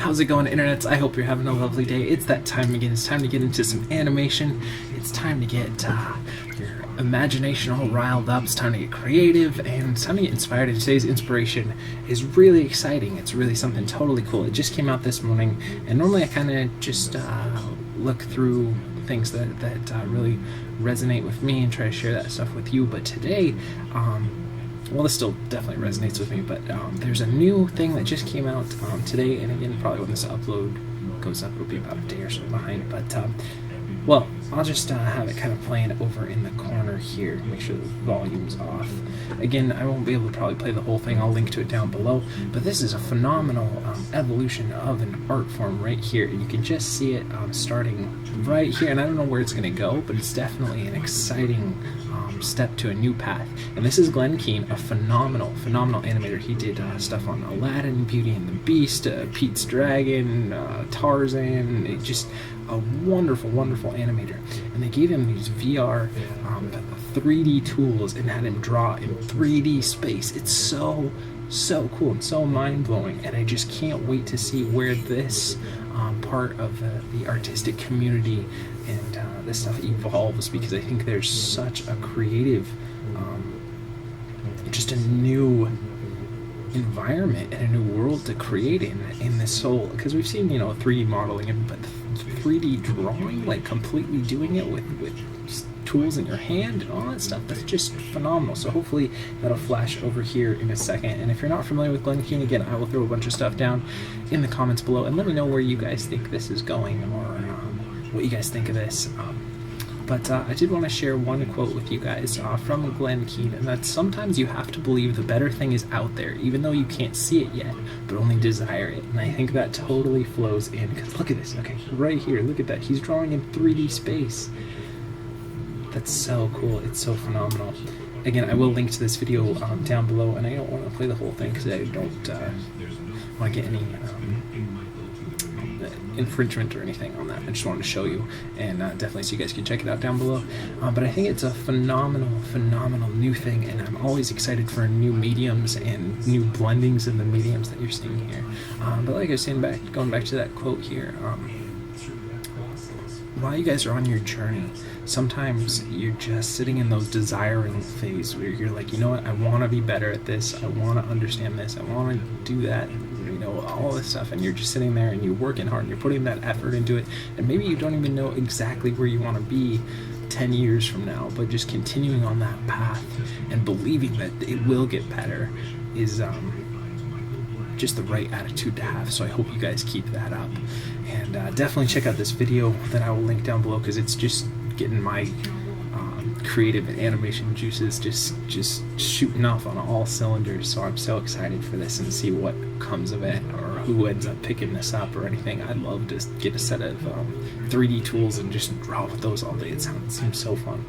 How's it going, internets? I hope you're having a lovely day. It's that time again. It's time to get into some animation. It's time to get your imagination all riled up. It's time to get creative, and it's time to get inspired. And today's inspiration is really exciting. It's really something totally cool. It just came out this morning, and normally I kind of just look through things that really resonate with me and try to share that stuff with you. But today, well, this still definitely resonates with me, but there's a new thing that just came out today, and again, probably when this upload goes up, it'll be about a day or so behind, but, well, I'll just have it kind of playing over in the corner here, make sure the volume's off. Again, I won't be able to probably play the whole thing, I'll link to it down below, but this is a phenomenal evolution of an art form right here, and you can just see it starting right here, and I don't know where it's going to go, but it's definitely an exciting step to a new path. And this is Glen Keane, a phenomenal animator. He did stuff on Aladdin, Beauty and the Beast, Pete's Dragon, Tarzan, just a wonderful animator. And they gave him these VR 3D tools and had him draw in 3D space. It's so cool and so mind-blowing, and I just can't wait to see where this part of the artistic community and this stuff evolves, because I think there's such a creative, just a new environment and a new world to create in this whole, because we've seen, you know, 3D modeling, but 3D drawing, like completely doing it with tools in your hand and all that stuff, that's just phenomenal. So hopefully that'll flash over here in a second. And if you're not familiar with Glen Keane, again, I will throw a bunch of stuff down in the comments below, and let me know where you guys think this is going, or what you guys think of this. But I did want to share one quote with you guys from Glen Keane, and that's: sometimes you have to believe the better thing is out there, even though you can't see it yet, but only desire it. And I think that totally flows in, because look at this, okay, right here, look at that, he's drawing in 3D space. That's so cool, it's so phenomenal. Again, I will link to this video down below, and I don't want to play the whole thing because I don't want to get any infringement or anything on that. I just wanted to show you, and definitely so you guys can check it out down below. But I think it's a phenomenal new thing, and I'm always excited for new mediums and new blendings in the mediums that you're seeing here. But like I was saying, going back to that quote here, while you guys are on your journey, sometimes you're just sitting in those desiring phase where you're like, you know what, I want to be better at this, I want to understand this, I want to do that, you know, all this stuff, and you're just sitting there and you're working hard and you're putting that effort into it, and maybe you don't even know exactly where you want to be 10 years from now, but just continuing on that path and believing that it will get better is just the right attitude to have. So I hope you guys keep that up, and definitely check out this video that I will link down below, because it's just getting my creative and animation juices just shooting off on all cylinders. So I'm so excited for this and see what comes of it, or who ends up picking this up or anything. I'd love to get a set of 3D tools and just draw with those all day. It seems so fun.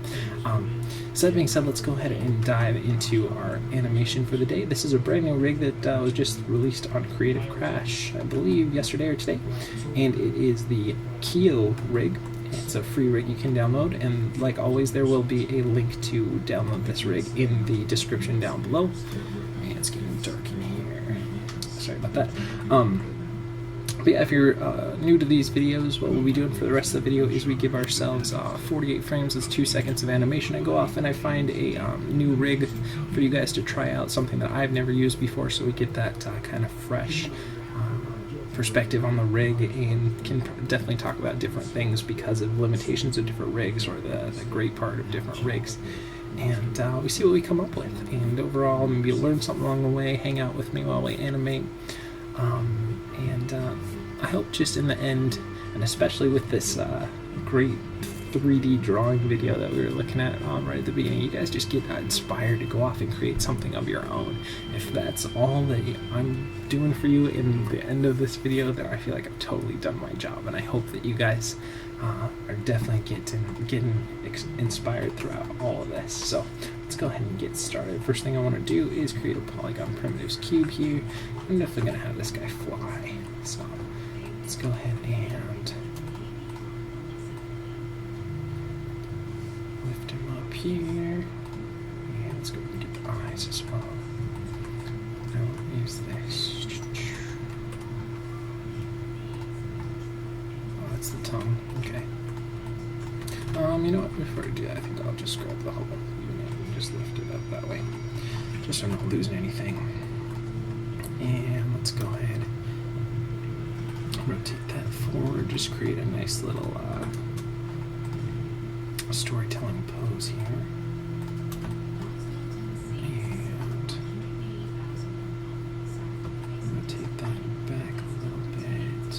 So that being said, let's go ahead and dive into our animation for the day. This is a brand new rig that was just released on Creative Crash, I believe yesterday or today, and it is the Kio Rig. It's a free rig you can download, and like always, there will be a link to download this rig in the description down below. And it's getting dark in here. Sorry about that. But yeah, if you're new to these videos, what we'll be doing for the rest of the video is we give ourselves 48 frames, that's 2 seconds of animation. I go off and I find a new rig for you guys to try out, something that I've never used before, so we get that kind of fresh perspective on the rig, and can definitely talk about different things because of limitations of different rigs, or the great part of different rigs. And we see what we come up with, and overall maybe learn something along the way, hang out with me while we animate, and I hope just in the end, and especially with this great 3D drawing video that we were looking at right at the beginning, you guys just get inspired to go off and create something of your own. If that's all that I'm doing for you in the end of this video, then I feel like I've totally done my job, and I hope that you guys are definitely getting inspired throughout all of this. So let's go ahead and get started. First thing I want to do is create a polygon primitives cube here. I'm definitely going to have this guy fly, so let's go ahead and lift him up here, and let's go and get the eyes as well. Now use this. that's the tongue. Okay. You know what? Before I do that, I think I'll just grab the whole unit and just lift it up that way, just so I'm not losing anything. And let's go ahead, rotate that forward, just create a nice little storytelling pose here. And rotate that back a little bit.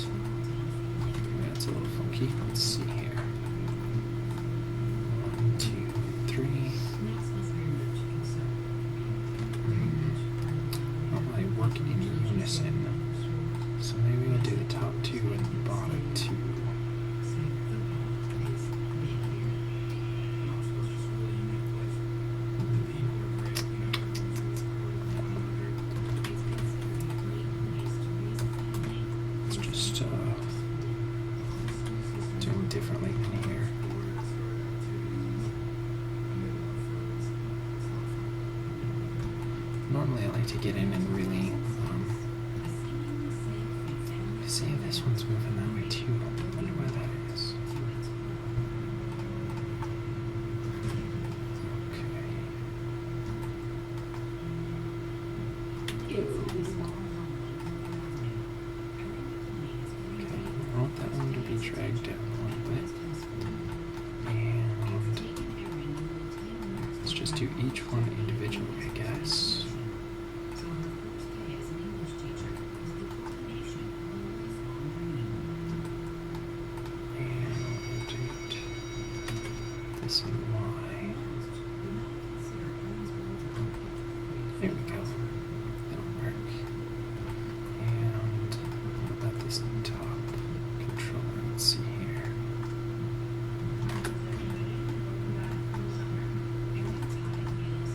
That's a little funky. Let's see here. 1, 2, 3. Not really work in unison. So maybe we'll do the top 2 and the bottom 2. Doing differently than here. Normally I like to get in and really see this one's moving that way too. I wonder why that is. I want that one to be dragged down a little bit. And let's just do each one individually, I guess. And we'll rotate this in Y. There we go. That'll work. And what about this top controller? Let's see here.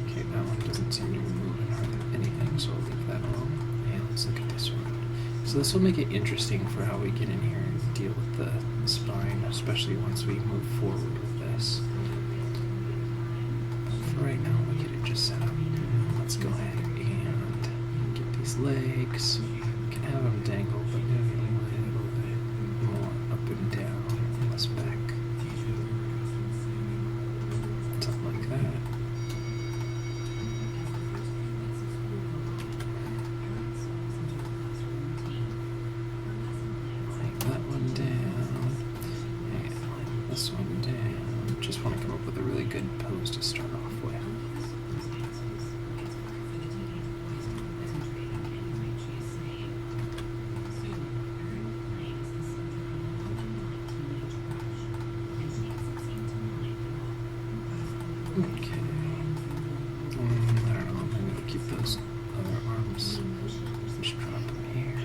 Okay, that one doesn't seem to be moving hardly anything, so I'll leave that alone. And let's look at this one. So this will make it interesting for how we get in here and deal with the spine, especially once we move forward with this. But for right now, we'll get it just set up. Let's go ahead and get these legs. We can have them dangle, but maybe a little bit more up and down, less back. Something like that. Lay that one down. And lay this one down. Just want to come up with a really good pose to start off with. Okay. I don't know, maybe we'll keep those other arms. Just drop them here.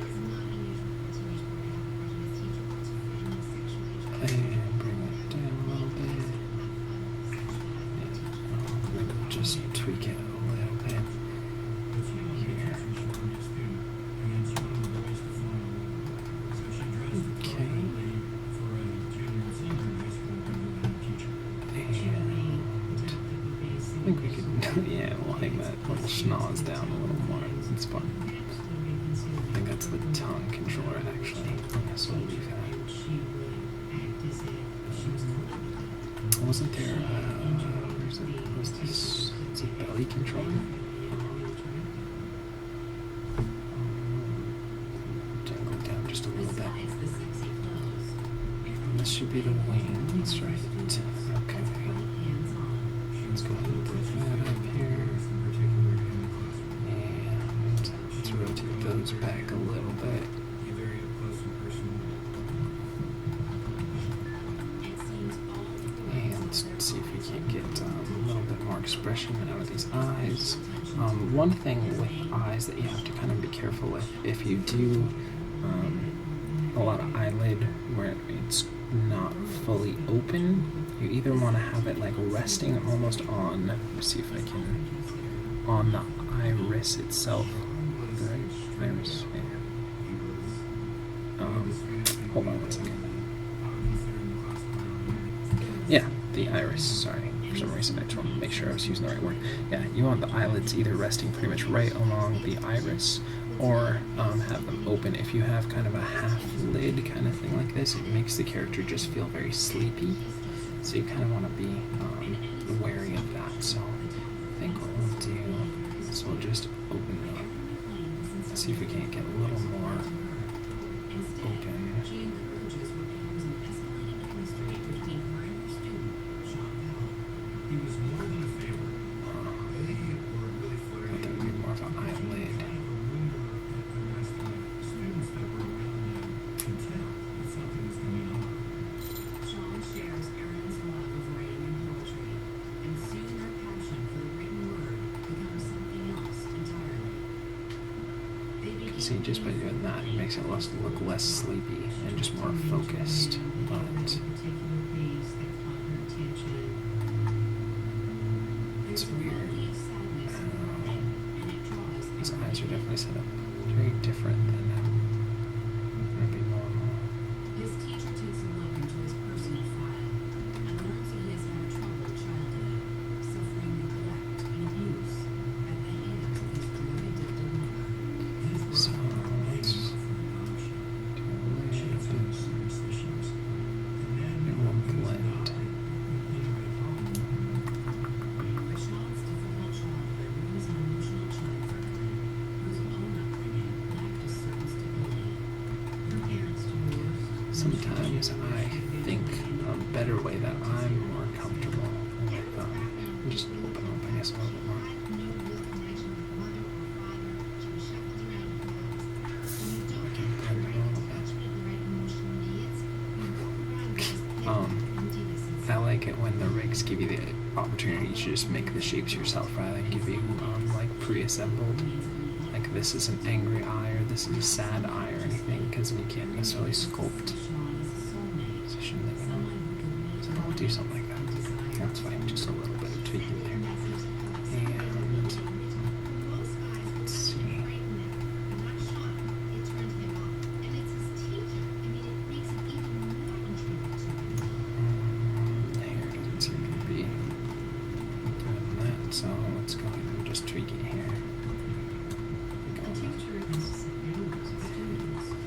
And bring it down a little bit. And maybe we'll just tweak it a little bit here. Okay. I think we could, yeah, we'll hang that little schnoz down a little more. It's fun. I think that's the tongue controller, actually. So we'll leave that. Wasn't there, where's it? Was this, is it belly controller? Dangle down just a little bit. And this should be the wings, right? Okay. Let's go ahead and put that up here. And let's rotate those back a little bit. And let's see if we can't get a little bit more expression out of these eyes. One thing with eyes that you have to kind of be careful with, if you do a lot of eyelid where it's not fully open, you either want to have it like resting almost on, let's see if I can, on the iris itself. The right iris, yeah. Hold on one second. Yeah, the iris, sorry. For some reason I just wanted to make sure I was using the right word. Yeah, you want the eyelids either resting pretty much right along the iris, or have them open. If you have kind of a half lid kind of thing like this, it makes the character just feel very sleepy. So you kind of want to be wary of that. So I think what we'll do is we'll just open it up. Let's see if we can't get a little more open. I thought it would be more of an eyelid. See, just by doing that, it makes it look less sleepy and just more focused. But it's weird. His eyes are definitely set up very different than would be normal. His teacher takes a look into his personal file and learns that he has had a troubled childhood, suffering neglect and abuse at the hands of his drug-addicted mother. So let's do a little bit. It will blend. Sometimes I think a better way that I'm more comfortable with just open up, I guess, a little bit more. I can blend it a little bit. I like it when the rigs give you the opportunity to just make the shapes yourself rather than give you like pre-assembled. Like this is an angry eye or this is a sad eye or anything, because you can't necessarily sculpt position that, you know. So I'll do something like that. That's fine, just a little bit of tweaking there. And let's see. Here doesn't seem to be doing that, so let's go ahead and just tweak it here.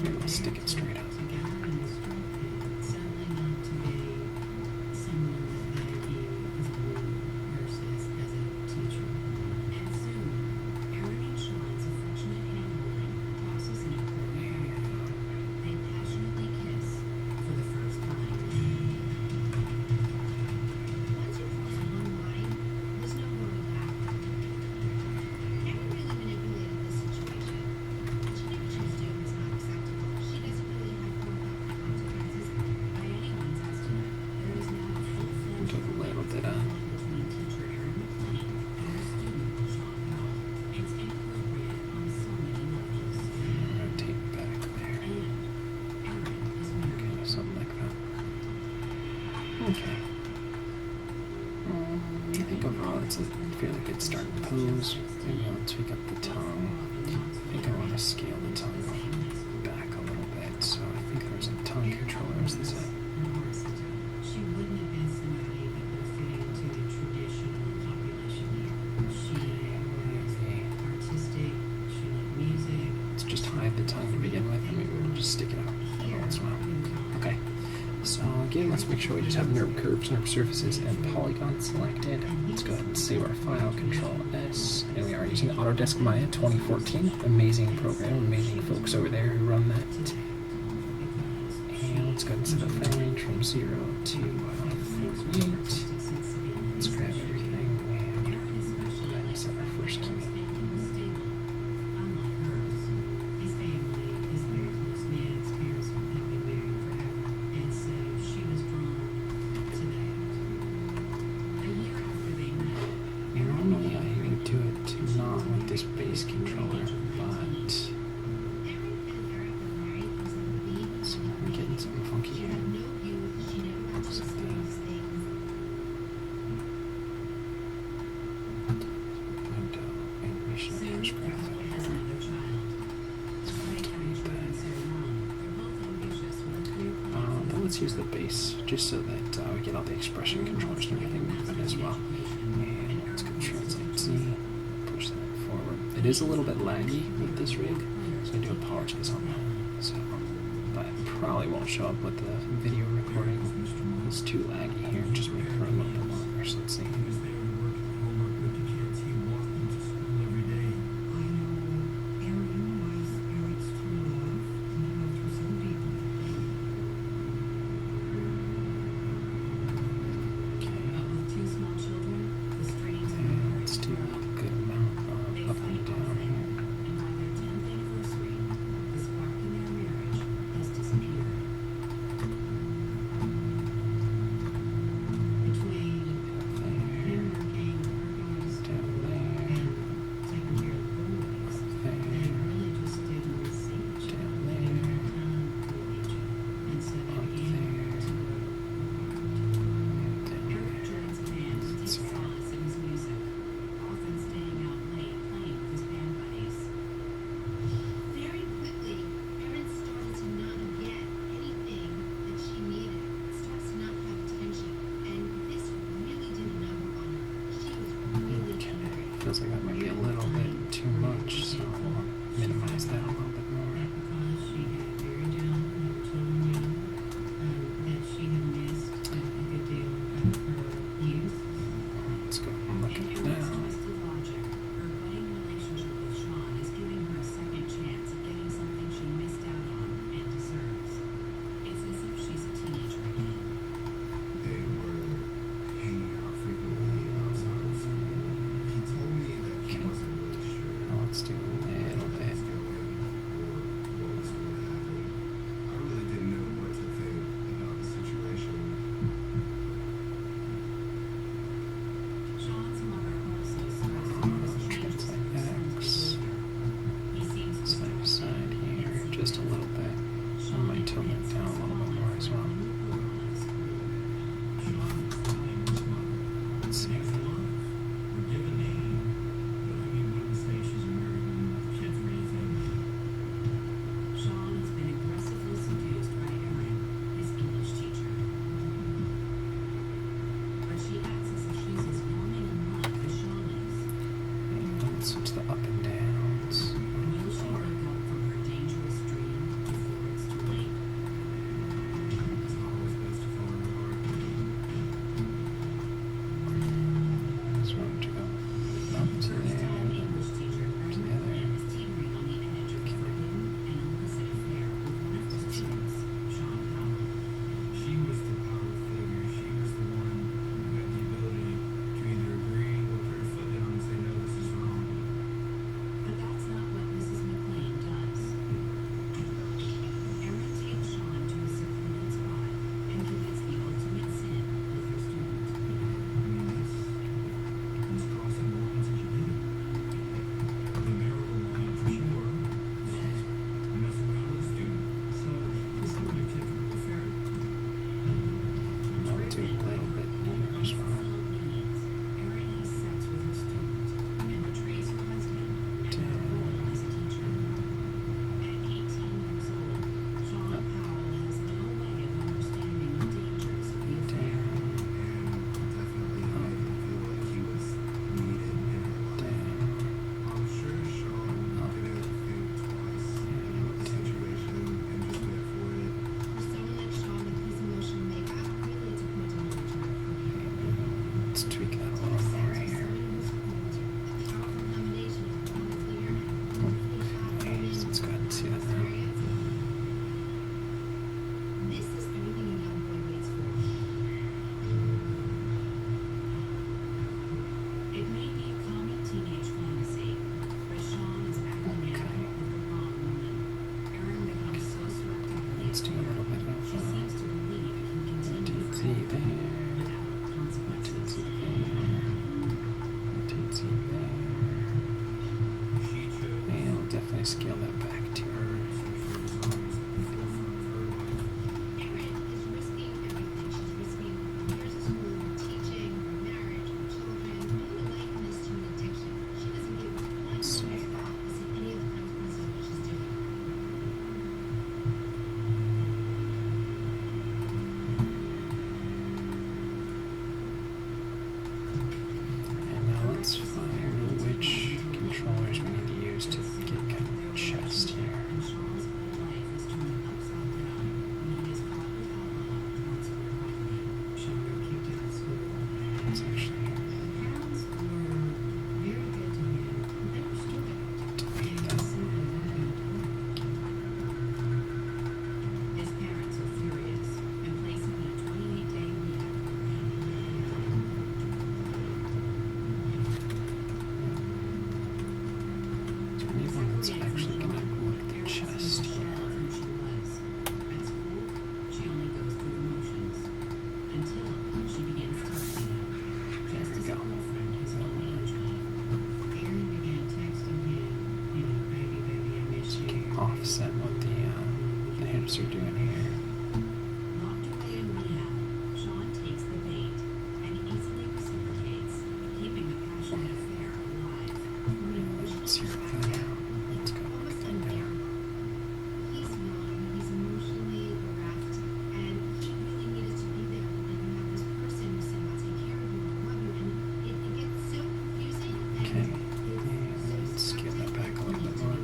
Maybe we'll stick it straight up. Okay. I think overall it's a fairly good starting pose. Maybe I'll tweak up the tongue. I think I want to scale the tongue back a little bit. So I think there's a tongue controller as this. Let's just hide the tongue to begin with, and maybe we'll just stick it out every once in a while. Okay. So again, let's make sure we just have NURB curves, NURB surfaces, and polygons selected. Let's go ahead and save our file, Control S. And we are using Autodesk Maya 2014. Amazing program, amazing folks over there who run that. And let's go ahead and set a frame range from 0 to 48. Let's grab everything and set our first key. This base controller, but so I'm getting something funky here. Window, animation, image graphic. But let's use the base just so that we get all the expression controllers and everything moving as well. And let's go translate Z. Push that forward. It is a little bit laggy with this rig, So I do apologize on that. So, but it probably won't show up with the video recording. It's too laggy here. Just wait for a little bit longer. So let's see. Let's do a good amount of up and down here. Feels like that might be a little bit too much, so we'll minimize that a little bit more. Let's go and look at it now. Let's do a little bit. Translate X. Side to side here, just a little bit. I might tilt it down a little bit more as well. Let's see. Switch the up and downs. Just want to go up to there, to the other. Do a little bit here as well. Let's tweak that a little more here. Let's go ahead and see that now. It may be a common teenage fantasy, but Sean is acting out with the wrong woman. Erin becomes so swept up in the Let's do a little bit of she seems to believe it can continue TT forever there. without consequences. TT there. And we'll definitely scale that back to her. Erin is risking everything. She's risking years of school, her teaching, her marriage, her children, putting a likeness to an addiction. She doesn't give one moment's thought to see any of the consequences of what she's doing. tips are doing here. Locked away in rehab, Sean takes the bait and easily reciprocates, keeping the passionate affair alive. Let's hear that out. Let's go look at that now. He's young, he's emotionally bereft, and he really needed to be there. And you have this person who's saying, I'll take care of you, I'll love you, and it gets so confusing and Okay. it's so Let's scale that back a little bit more.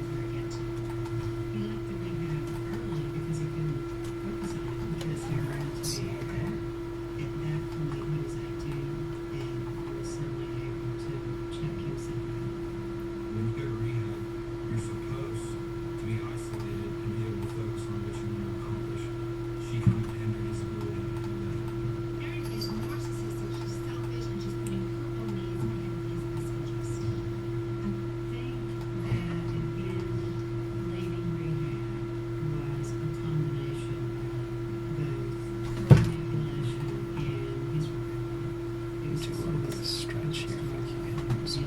He left the rehab early because he couldn't focus on it because he Alright, wanted let's to see be here. there. At that point, he was 18 and was suddenly able to check himself out. When you go to rehab, you're supposed to be isolated and be able to focus on what you want to accomplish. She kind of hindered his ability to do that. Erin is narcissistic, she's selfish, and she's putting her own needs ahead of his best interest. I think that in leaving rehab was a combination of both her manipulation and his rebellion. It was Do a sort little of bit of stretch here if I can. So,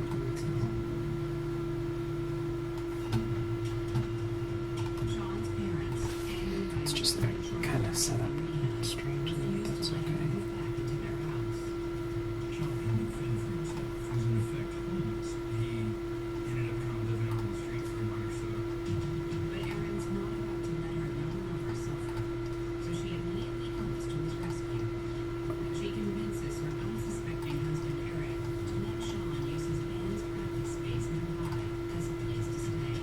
Sean's parents, angered by it's just his like control kind of set up in rehab, strangely, but refused that's to let okay. him move back into their house. Sean couldn't fend for himself. He was in effect homeless. He ended up kind of living out on the street for a night or so. But Erin's not about to let her young lover suffer, so she immediately comes to his rescue. She convinces her unsuspecting husband Eric to let Sean use his band's practice space nearby as a place to stay.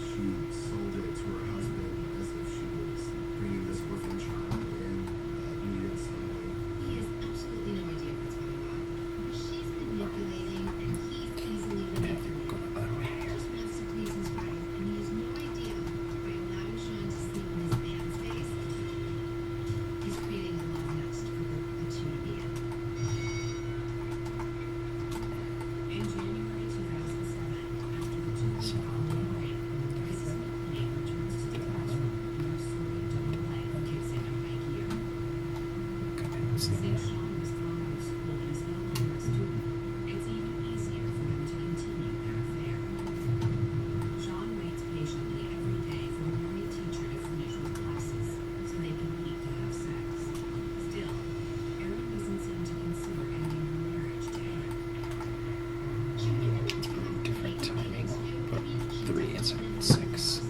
She sold it to her husband as if she was bringing this orphan child in that needed someone. He has absolutely no idea what's going on. But she's manipulating, and he's easily Okay, manipulated. go that way. He just wants to please his wife, and he has no idea by allowing Sean to sleep in his man's space. He's creating a love nest for the two to be in. In January 2007, after the two So, week holiday break, Mrs. McLean returns to the classroom and her sorry double leg kicks in a high gear. Okay, let's see Since here. Sean was thrown out of school and is no longer a student, it's even easier for them to continue their affair. Sean waits patiently every day for the worried teacher to finish with classes so they can meet to have sex. Still, Erin doesn't seem to consider ending her marriage to Eric. It's pretty different timing, but 3 instead of 6.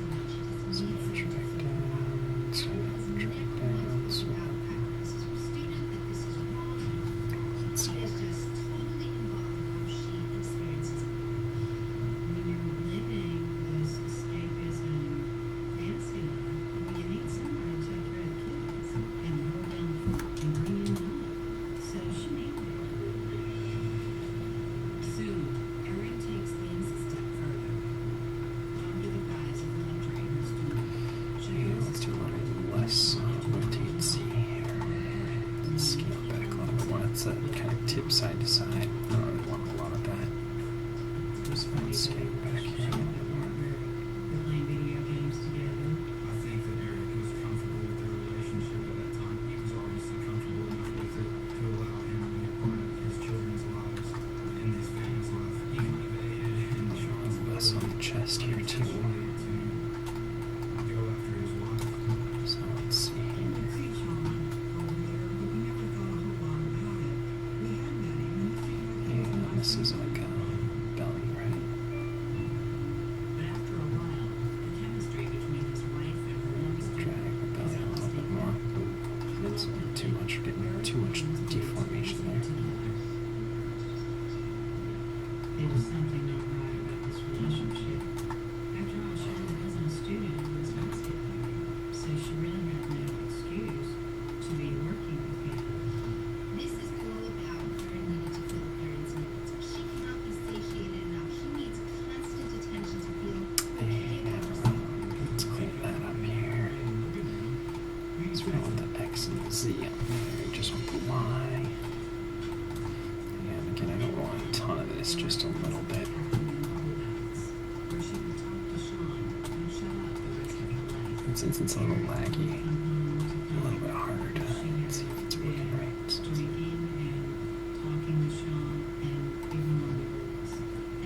So drag down, so drag down, so This is her student, that this is wrong. let's She see. is just totally involved in how she experiences it. When you're living this escapism fantasy life, you need somebody to take care of the kids and hold down the fort and bring in money. So she needed it. Soon, Erin takes things a step further. Under the guise of lecturing her student, she Yeah, goes let's to do a little less rotate C here. Let's scale it back a little bit more. It's that kind of tip side to side. I don't really want a lot of that. So let's scale back here a little bit more. They're playing video games together. I think that Eric was comfortable with their relationship at that time. He was obviously comfortable enough with it to allow him to be a part of his children's lives and his family's life. He kind of aided in Sean's Less on the chest here too. to go after his wife. So let's see And here. we see Sean over there, but we never thought a whole lot about it. We had met him, and it seemed like he was a And nice this is guy. like belly, right? But after a while, the chemistry between his wife and her youngest Drag the belly a little bit more. That's too much. We're getting too much deformation there. There was something not right about this relationship. After all, Sean wasn't a student in this basketball, so she really had no excuse to be working with him. This is all about her needing to fill Erin's needs. She cannot be satiated enough. She needs constant attention to feel okay about herself. Let's clean that up here. Let's roll with the X and the Z on there. Just want the Y. And again, I don't want a ton of this, just a little bit. Where she would talk to Sean and shut up the rest of her life. And since it's a little laggy, Come home to a little bit harder to see if it's working right. So drinking and talking to Sean and ignoring the rules.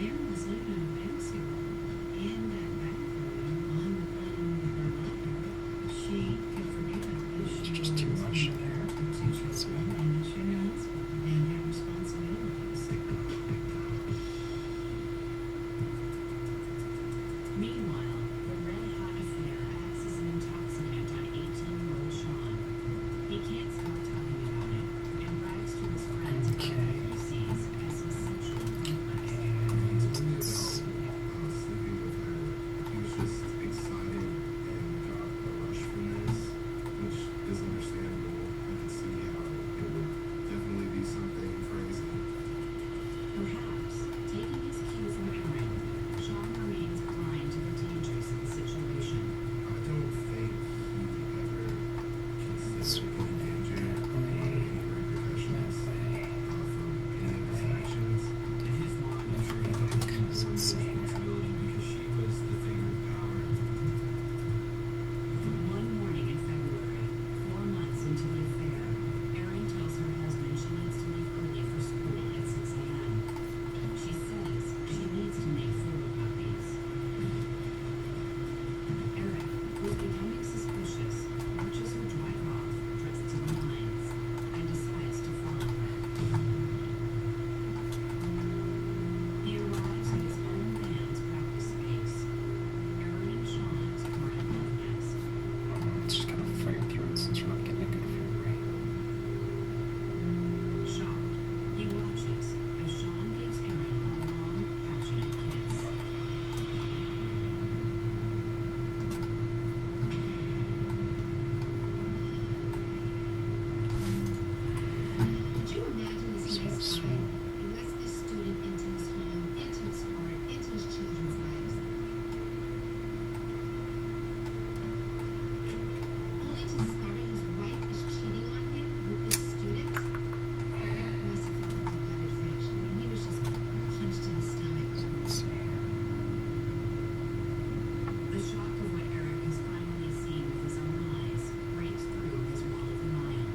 Erin was living in a fantasy world in that bathroom on the phone with her lover. She Sweet. danger, Way. repercussions Way. from any of his actions. In his mind, I'm sure he felt Because more it's insane. responsibility because she was the figure of power. One morning in February, 4 months into the affair, Erin tells her husband she needs to leave early for school at 6 a.m. She says she needs to make photocopies. Erin, who's becoming suspicious, watches her drive off, dressed to the nines, and decides to follow her. He arrives at his own band's practice space. Erin and Sean's are at love nest. It's just kind of frame through it since we're not getting a good frame rate. Shocked, he watches as Sean gives Erin a long, passionate kiss. Could you imagine this So nice sweet. guy? He lets this student into his home, into his heart, into his children's lives. Only to discover his wife is cheating on him with this student. Eric must have felt like a gutted fish. I mean, he was just punched in the stomach. Let's see. The shock of what Eric has finally seen with his own eyes breaks through his wall of denial.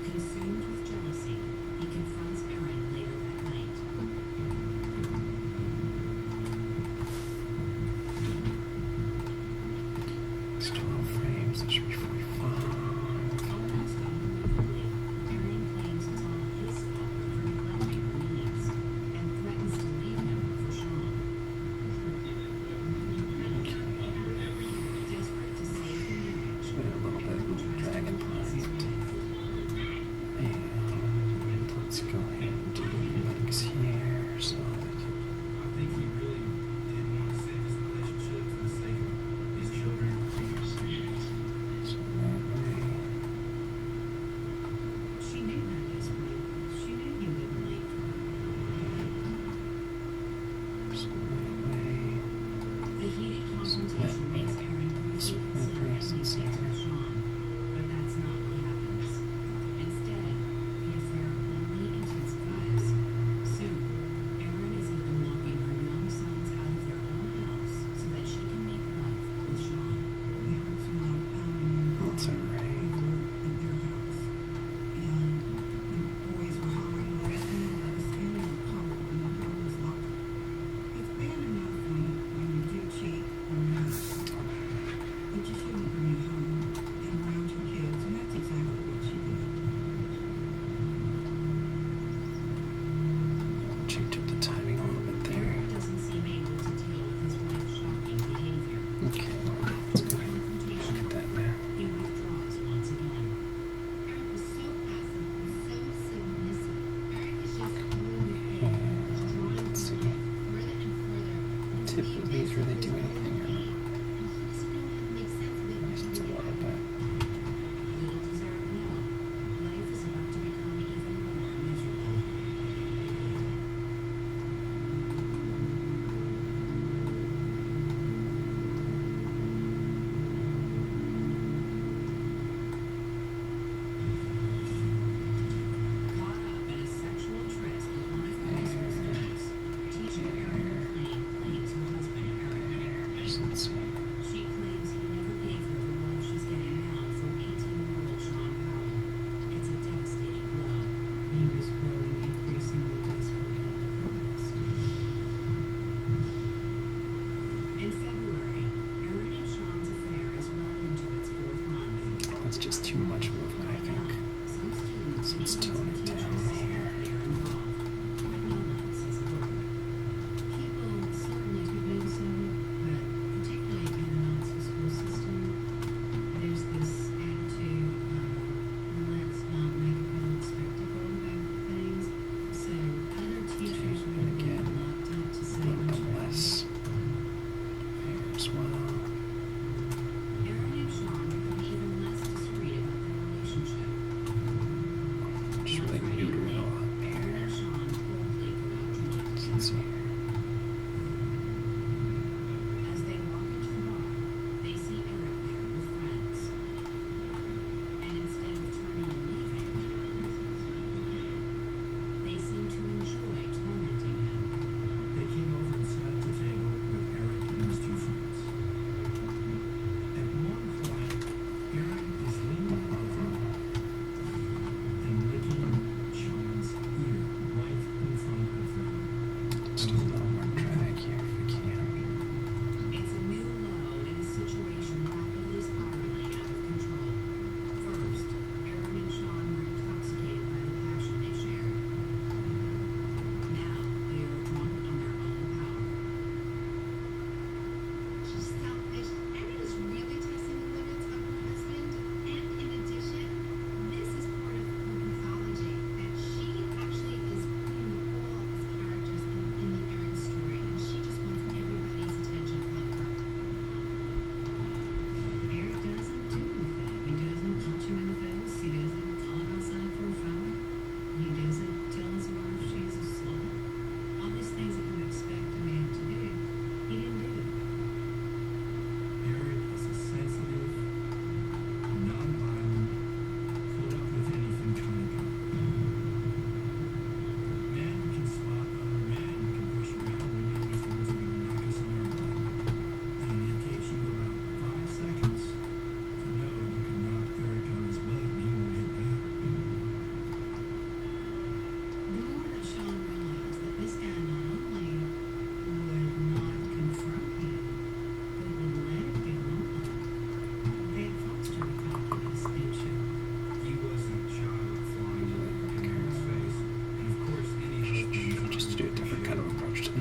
Consumed with jealousy, he confronts Erin later that night. It's 12 frames. That should be 45. Almost unbelievably, Erin claims it's all his fault for neglecting her needs and threatens to leave him for Sean. Desperate to save the marriage, Just wait a little bit. Dragon Blind. And let's go ahead and do legs here. So that I think he really did want to save his relationship for the sake of his children. so that way. she knew that desperate. She knew he wouldn't leave her. So that way. The heated confrontation makes Erin briefly consider ending things with Sean, but that's not what happens. Instead, the affair only intensifies. Soon, Erin is even locking her young sons out of their own house so that she can make love with Sean. We heard some loud pounding That's alright. over at their house. And the boys were hollering, let us in, let us in, and we're covered, and the door was locked. It's bad enough when you do cheat or not. But you shouldn't bring it home and around your kids, and that's exactly what she did. Checked up the timing a little bit there. Eric doesn't seem able to deal with his wife's shocking behavior. Okay, well, let's go ahead and Confrontation, look at that now. he withdraws once again. Eric was so passive and so submissive. Eric was just pulling the pin, just drawing Let's see. his further and further into Tip the of these really abyss do of his anything or own not. pain. And he doesn't know how to make sense of it Nice, it's a until little it bit. Little does Eric know, life is about to become even more miserable. Caught up in a sexual tryst with one of her high school students, teacher Erin McLean claims her husband Eric. So let's see. She claims he never gave her the love she's getting now from 18-year-old Sean Powell. It's a devastating blow. He was growing increasingly desperate for purpose. In February, Erin and Sean's affair is well into its 4th month. That's just too much movement, I think. Some students Let's and tone it teachers down here. they are involved, but no one says a word. People certainly took notice of it, but particularly in the Knoxville school system, there's this attitude of let's not make a public spectacle about things. So other teachers Okay, would have again, been reluctant to A say little much bit about less. it. There as well. Erin and Sean become even less discreet about their relationship. Just really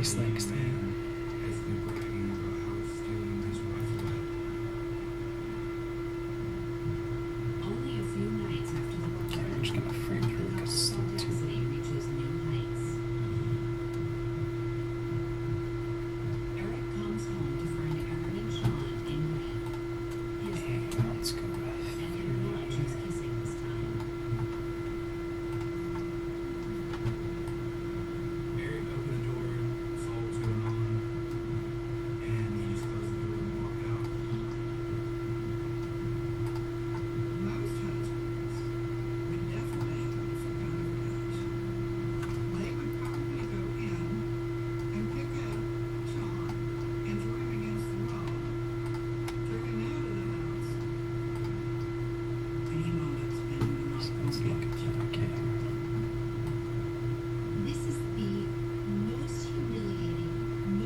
cross legs thing. basically bragging about how he's stealing his rifle at. Only a few nights after the Okay, bomb, I'm just gonna frame through because it's cell still too. density reaches new heights. Eric comes home to find Aaron and Sean in bed. His Okay, bed, let's go with. and they're not just kissing this time. Eric opened the door, saw what was going on, and he just closed the door and walked out. Most husbands would definitely have some kind of reaction. They would probably go in and pick up Sean and throw him against the wall, throw him out of the house, and he wound up spending the night So let's look at that. Okay. This is the most humiliating,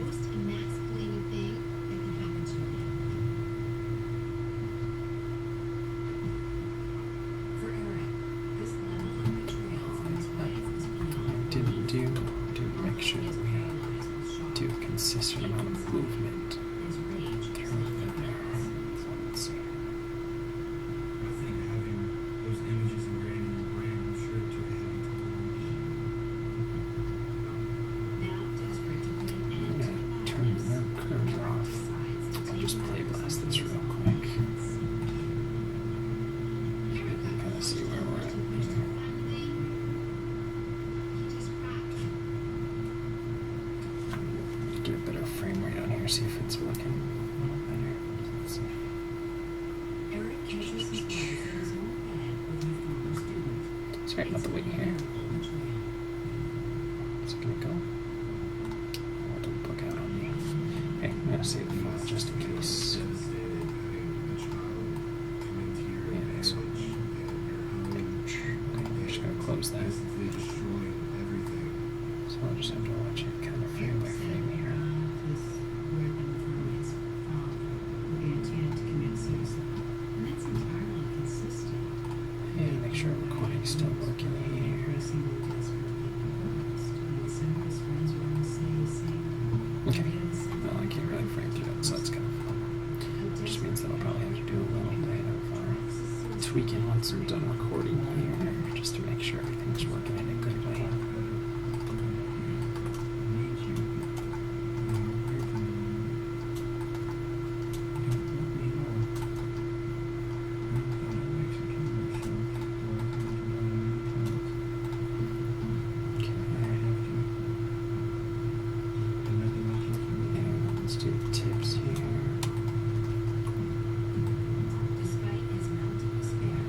most emasculating thing that can happen to a man. For Eric, this level of betrayal from his wife was beyond. Didn't make sure He is that we paralyzed with shock. do a consistent amount of movement His rage is through not there. limitless. So let's see. I think having those images ingrained in your brain, I'm sure it took a heavy toll on you. Now desperate to put an I'm end to gonna the turn the madness, curves Eric off. decides to I'll take just play matters blast into this his real own quick. hands. Eric got Kind of see close where we're enough at to push here. that thing. He just cracked. Get a better frame rate on here, see if it's working a little better. Let's see. Eric catches his wife in his own bed with her former student. Sorry about the wait here. Unbearable betrayal. Is it gonna go? Oh, don't book out on me. Hey, I'm gonna save the file just in case. Devastated having a child come into your Yeah, advantage so- and your home. Okay, I'm just gonna close that. Basically destroying everything. So I'll just have to watch it kind of frame by frame here. This weapon from his father with the intent to commit suicide. And that's entirely consistent. And make sure recording's still working here. Increasingly desperately convinced. And some of his friends were on the same Okay. Well, I can't really frame through it, so that's kind of fun. Which just means that I'll probably have to do a little bit of tweaking once I'm done recording here, just to make sure everything's working in a good way. Okay. And let's do tips here. Despite his mounting despair,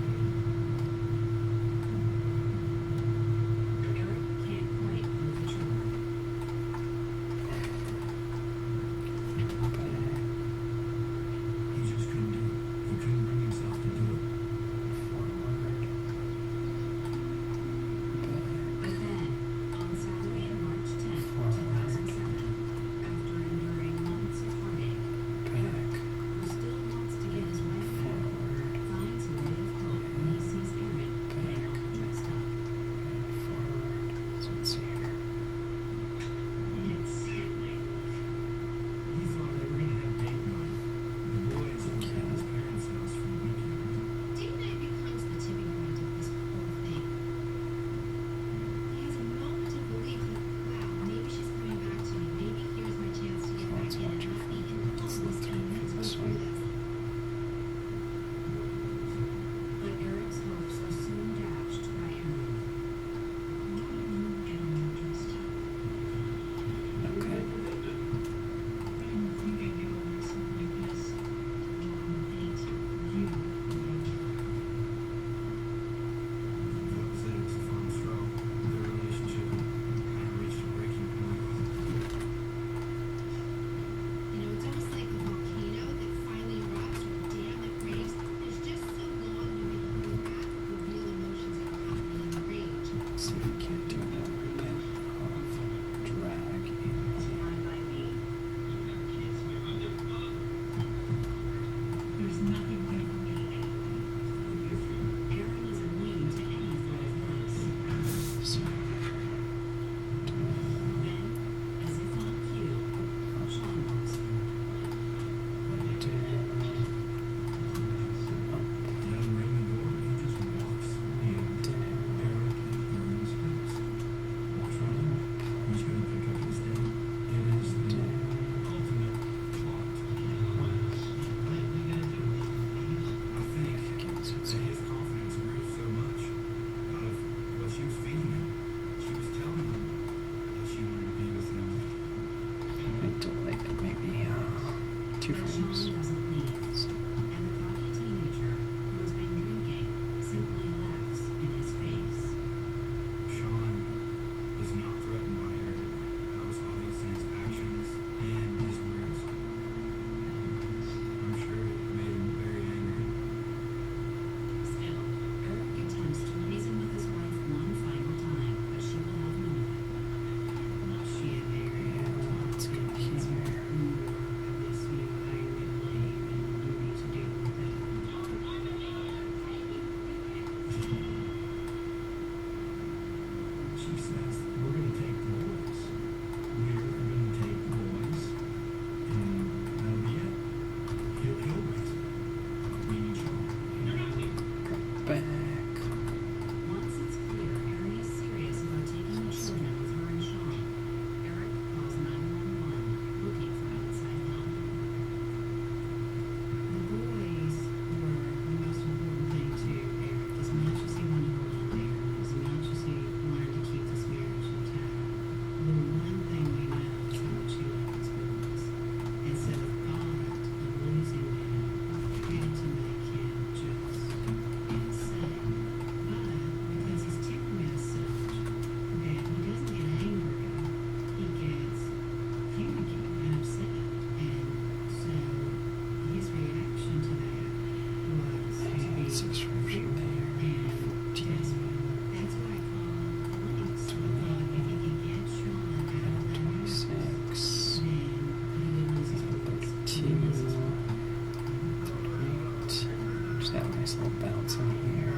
nice little bounce in here.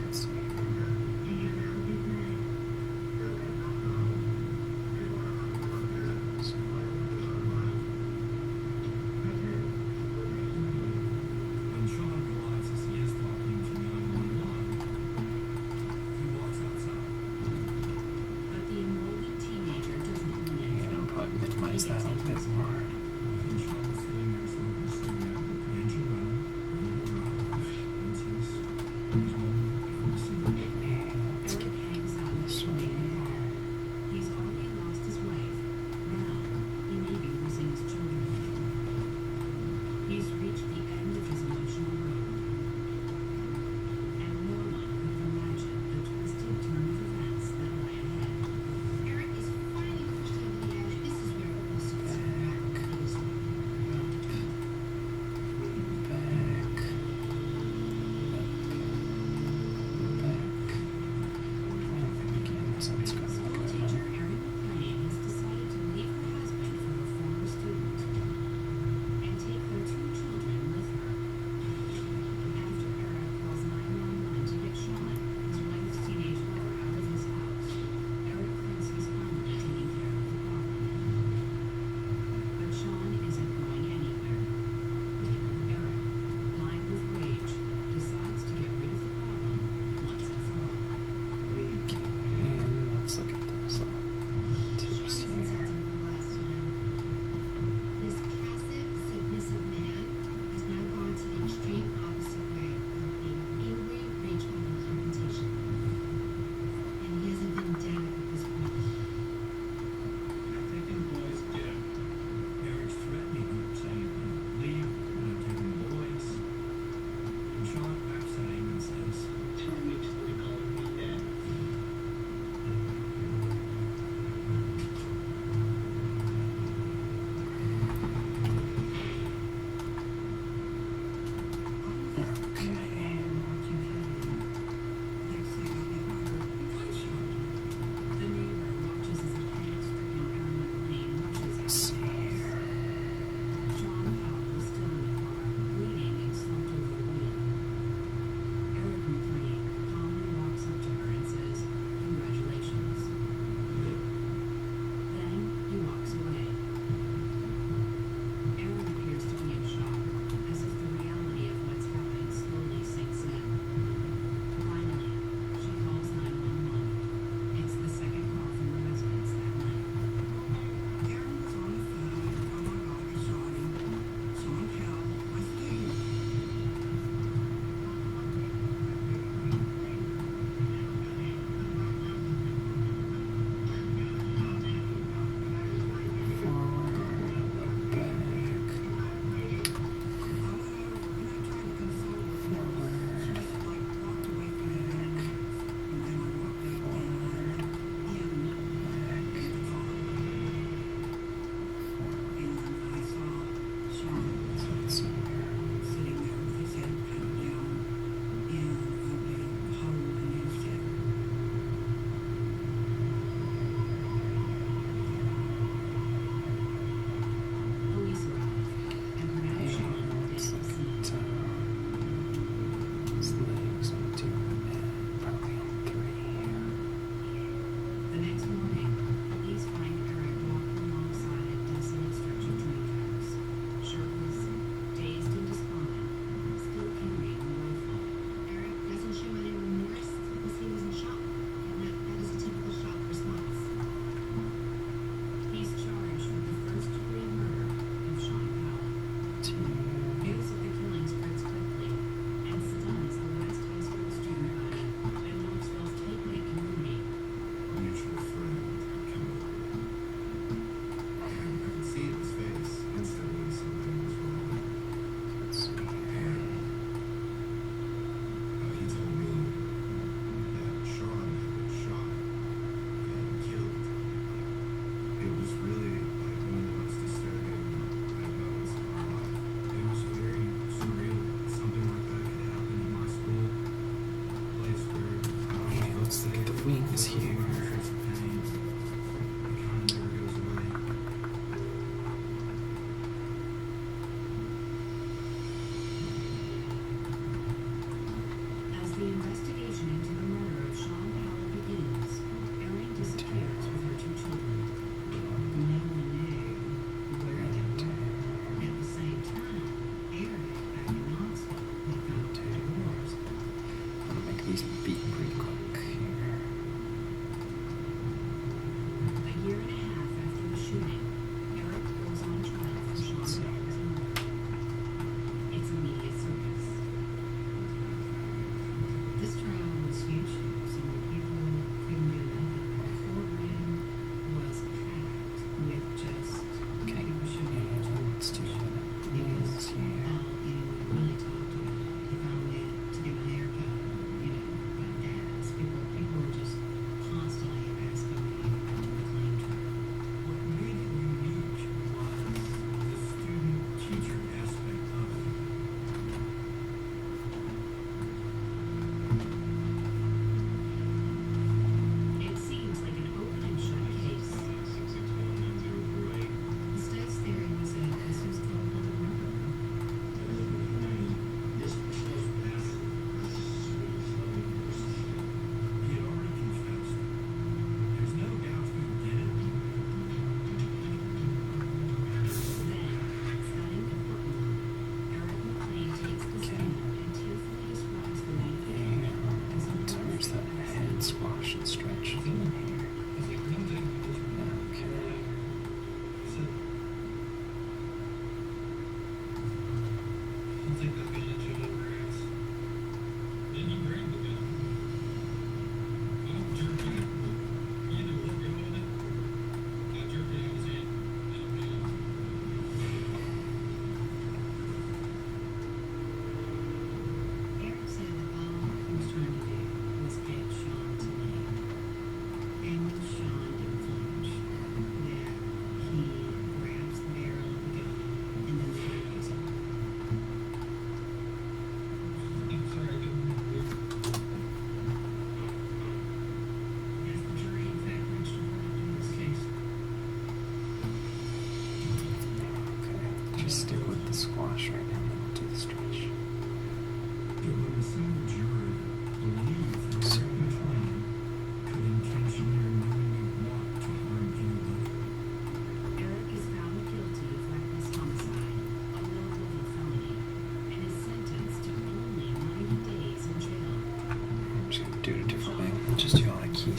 Let's see. When Sean realizes he is talking to 911, he walks outside. But the enrolling teenager doesn't believe. Yeah, I'll probably minimize that a bit more. And Sean is sitting there smoking a cigarette, and Joanna, and he's home before sleep. Eric hangs out in the waiting hall. He's already lost his wife. Now, he may be losing his children. He's reached the end of his emotional road. And no one could have imagined the twisted turn of events that lie ahead. Eric is finally pushed over the edge. This is where all sorts of rapid is. Back. Again, sounds good. School teacher Erin McLean has decided to leave her husband for her former student and take their two children with her. After Eric calls 911 to get Sean, his wife's teenage lover, out of his house, Eric thinks he's finally taking care of the problem. But Sean isn't going anywhere. Eric, blind with rage, decides to get rid of the problem once and for all. And let's look at those Sean tips is here. insensitive the last time. This passive, submissive man has now gone to the extreme opposite way of being angry, rageful, and confrontation. And he hasn't been dead at this point. Taking the boys, get out. Eric's threatening her, saying, leave, I'm not taking the boys. And Sean laughs at him and says, tell me to be calling me dad. The neighbor watches as a panic-stricken Erin McLean rushes out Let's of see the house. here. John Powell is still in the car, bleeding and slumped over the wheel. Eric McLean calmly walks up to her and says, "Congratulations." Then he walks away. Erin appears to be in shock, as if the reality of what's happened slipped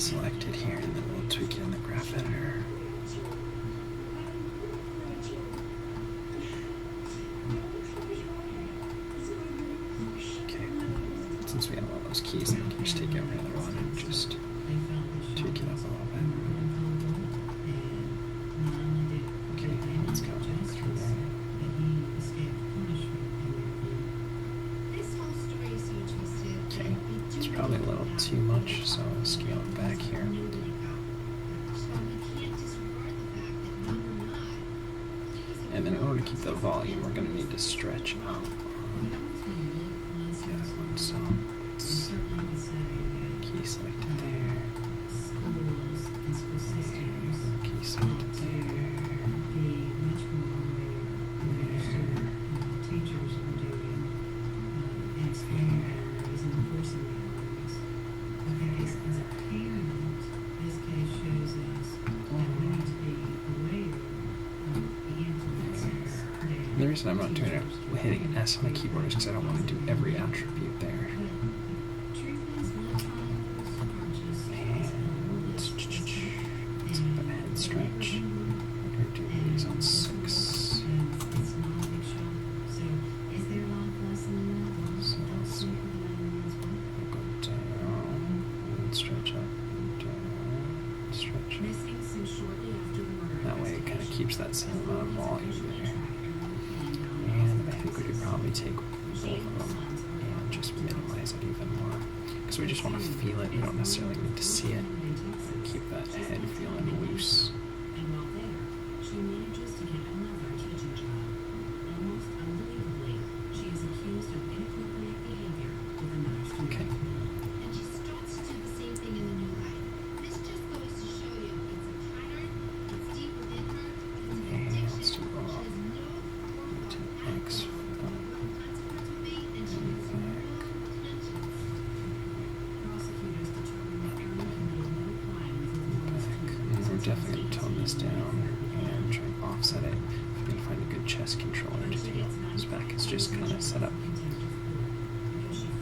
selected here, and then we'll tweak it in the graph editor. Okay, since we have all those keys, then we can just take every other one and just tweak it up a little bit. Okay, let's go through there. This whole story is so twisted. Okay, it's probably a little too much, so I'll scale it back here. So we can't disregard the fact that number 9. And then in order to keep the volume, we're going to need to stretch out the other one. So let's key selected there. Key selected there. The reason I'm not doing it hitting S on the keyboard is because I don't want to do every attribute there. And let's put a head stretch. We're going to do these on 6. So let's see. We'll go down and stretch up, down, stretch up. Missing since shortly after the murder. That way it kind of keeps that same amount of volume there. And I think we could probably take both of them and just minimize it even more. Because we just want to feel it, we don't necessarily need to see it. And keep that head feeling loose. And while there, she manages to get another teaching job. Almost unbelievably, she is accused of inappropriate behavior with another student. Okay. And she starts to do the same thing in the new life. This just goes to show you it's a pattern, it's deep within her, it's an And addiction. let's do She has no to forethought X at all of what the consequence will be, and she has no intention. Prosecutors determined that Erin committed no crime with her former back. student. And we're definitely going to tone this down and try and offset it. If we can find a good chest controller to do. This back is just kind of set up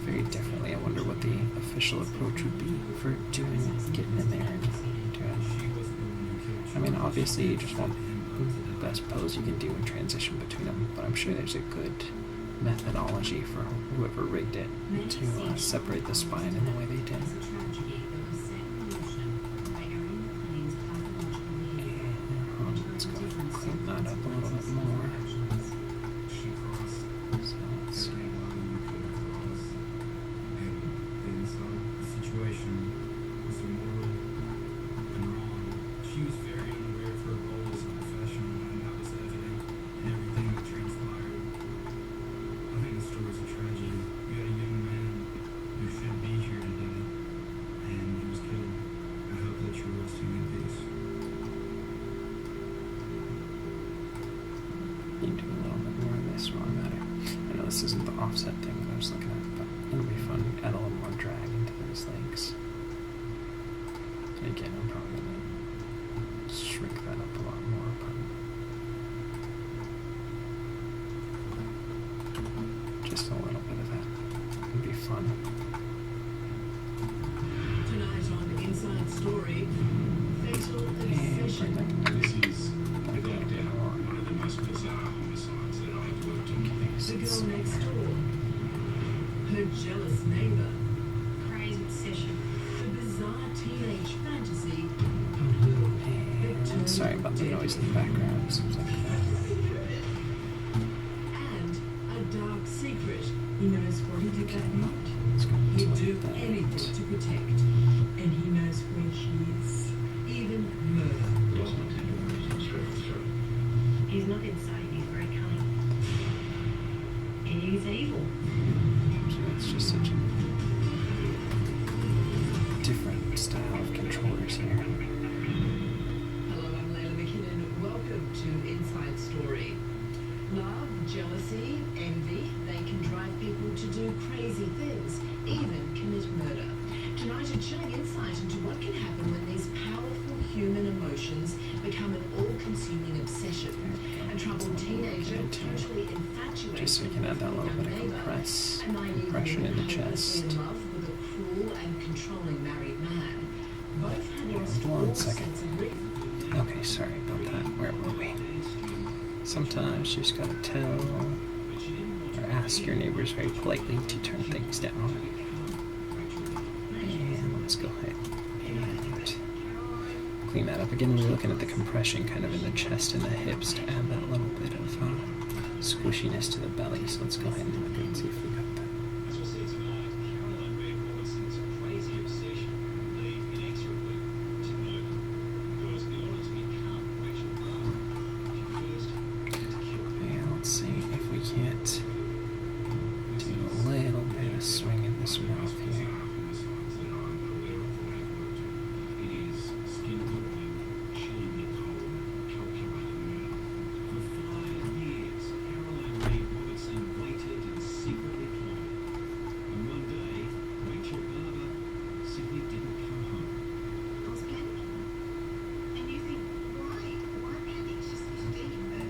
very differently. I wonder what the official approach would be for doing, getting in there and doing. I mean, obviously you just want the best pose you can do and transition between them, but I'm sure there's a good methodology for whoever rigged it to separate the spine in the way they did. It's a tragedy that was set in motion by Erin McLean's pathological behavior. And let's go clean that up a little bit more. She crossed So let's see. every line you could have crossed, and then some. The situation was immoral and wrong. She was very unaware of her role as a professional, and that was evident in everything that transpired. I think the story's a tragedy. You had a young man who should be here today, and he was killed. I hope that you're resting in peace. You can do a little bit more of this while I'm at it. I know this isn't the offset thing that I was looking at, but it'll be fun. Add a little more drag into those legs. And again, I'm probably going to shrink that up a lot more, but just a little bit of that would be fun. Tonight on Inside Story, fatal And bring obsession. that This is, back a without little bit doubt, more. one of the most bizarre homicides that I've worked on. The girl next door, her jealous neighbor, Crazy obsession. the bizarre teenage fantasy, And sorry about the noise in the background. Seems like and a dark secret. He knows what he did that night. let's go He'd do like that. anything to protect, and he knows where she is, even murder. Lost my temper when I was straight through. He's not insane, he's very cunning. And he's evil. So it's just such a different style of controllers here. Hello, I'm Layla McKinnon. Welcome to Inside Story. Love, jealousy, envy, they can drive people to do crazy things, even commit murder. Tonight, a chilling insight into what can happen when these powerful human emotions become an all-consuming obsession. A troubled teenager totally infatuated Just so you can add that little bit of compression in the chest. in love with a cruel and controlling married man. Hold on a second. Okay, sorry about that. Where were we? Sometimes you just gotta tell or ask your neighbors very politely to turn things down. And let's go ahead and clean that up. Again, we're looking at the compression kind of in the chest and the hips to add that little bit of squishiness to the belly. So let's go ahead and look and see if we got that. As we'll see tonight, Caroline Reed Robertson's crazy obsession will lead inexorably to murder. Because in order to become Rachel Barber, she first had to kill her. And let's see if we can't do a little bit of swing in this mouth here. Homicides that I'm aware of or have worked on. It is skin-crawling, chilling cold, calculated murder. For 5 years, Caroline Reed Robertson waited and secretly plotted. And one day, Rachel Barber simply didn't come home. I was panicking. And you think, why? Why panic? She's 15, but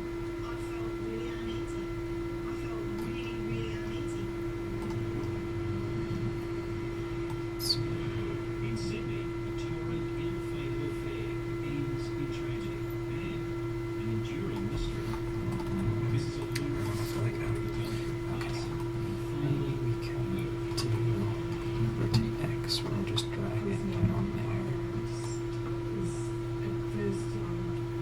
I felt really uneasy. I felt really, really uneasy. In Sydney, a torrid, ill-fated affair ends in tragedy and an enduring mystery. This is a lurid story of rebellion, arson, Maybe we can do rotate X or just drag it down there. At first,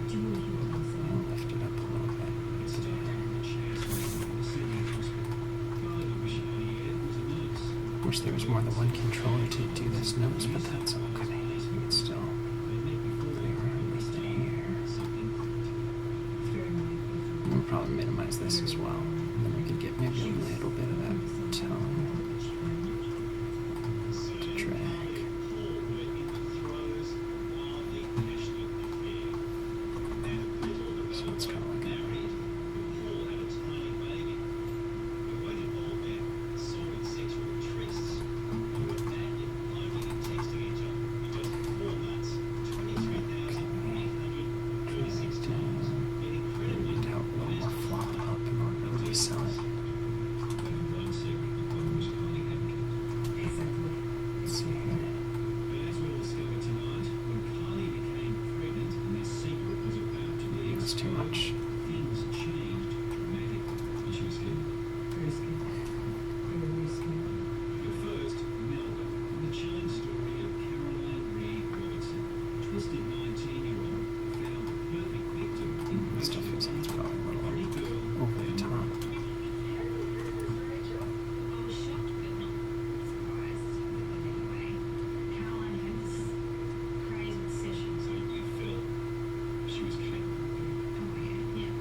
do you want to hear what I'm saying? I'll lift it up a little bit. It's started in the chest of the Sydney hospital. Guy Bishanier was a nurse. Wish there was more than one controller to do this notes, but that's okay. You can still They met before play around with it here. something clicked. It's very nice. We'll probably minimize this as well. And then we could get maybe a little bit of that tone to drag. Paul were in the throes of a wildly passionate affair. And little the So it's kind of like married, but Paul had a tiny baby. It won't involve their sordid sexual trysts. They were madly flirting and texting each other in just 4 months, 23,836 times. An incredibly to help a little more flop up in order to really sell it. one secret the couple was highly happy. Exactly. Let's see here. But as we'll discover tonight, when Kylie became pregnant and their secret was about to be That's too much. things changed dramatically. And she was scared. Very scared. Very scared. But first, Melba, the chilling story of Caroline Reed Robertson. Twisted 19-year-old found the perfect victim in It still feels like it's probably a pretty little girl. over the top. I was shocked but not surprised. But anyway, Caroline had this crazy obsession. So you felt she was capable. Oh yeah,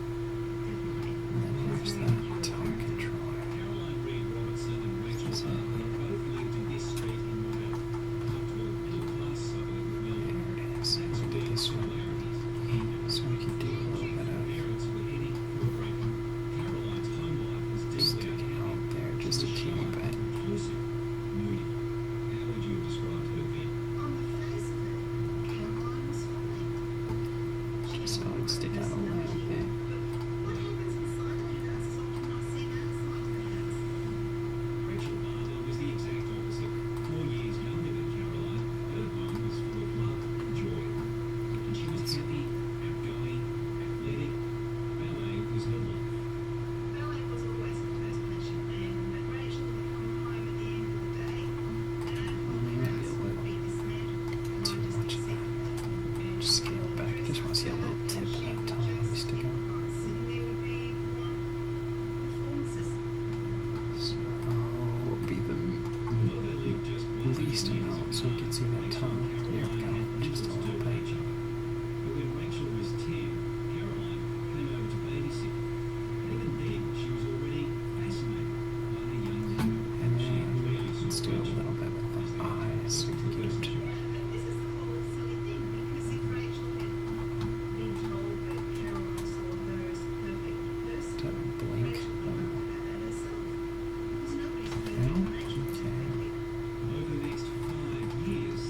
definitely. And then where's that tone controller? Caroline Reed Robertson and Rachel Is it- Barber both lived in this street in Royal, up to a middle-class suburb of Melbourne. There it is. We did this one. So we could do a little bit of Parents were heading for a break-up. Caroline's home life was deeply sticking out there just a teeny bit. reclusive, moody. How would you have described her then? On the face of it, Caroline was fine. Just so it'd stick out a little bit. What happens inside her house is often not seen outside her house. Rachel Barber was the exact opposite. 4 years younger than Caroline, her home was full of love and joy. And she was happy, outgoing, athletic. Ballet was her life. Ballet was always her first passion, and Rachel would come home at the end of the day, and Maybe a house would little be dismantled, and too I just much of that. accepted Just scale it back. Just want to see a little tip of that tongue when we stick out. Sitting there would be one performances. So will be the Although they lived just 1 least amount, so we can see that tongue. There we go. Just a little bit. But when Rachel was 10, Caroline came over to babysit. And even then, she was already fascinated by the young man. And She then clearly saw let's do a Rachel little bit with the eyes so we can get them to This is the whole silly thing, because if Rachel had been told that Caroline saw her as the perfect person, blink. Rachel would have known about that herself. Because nobody's perfect Yeah, when Rachel's okay. perfect. Over the next 5 years,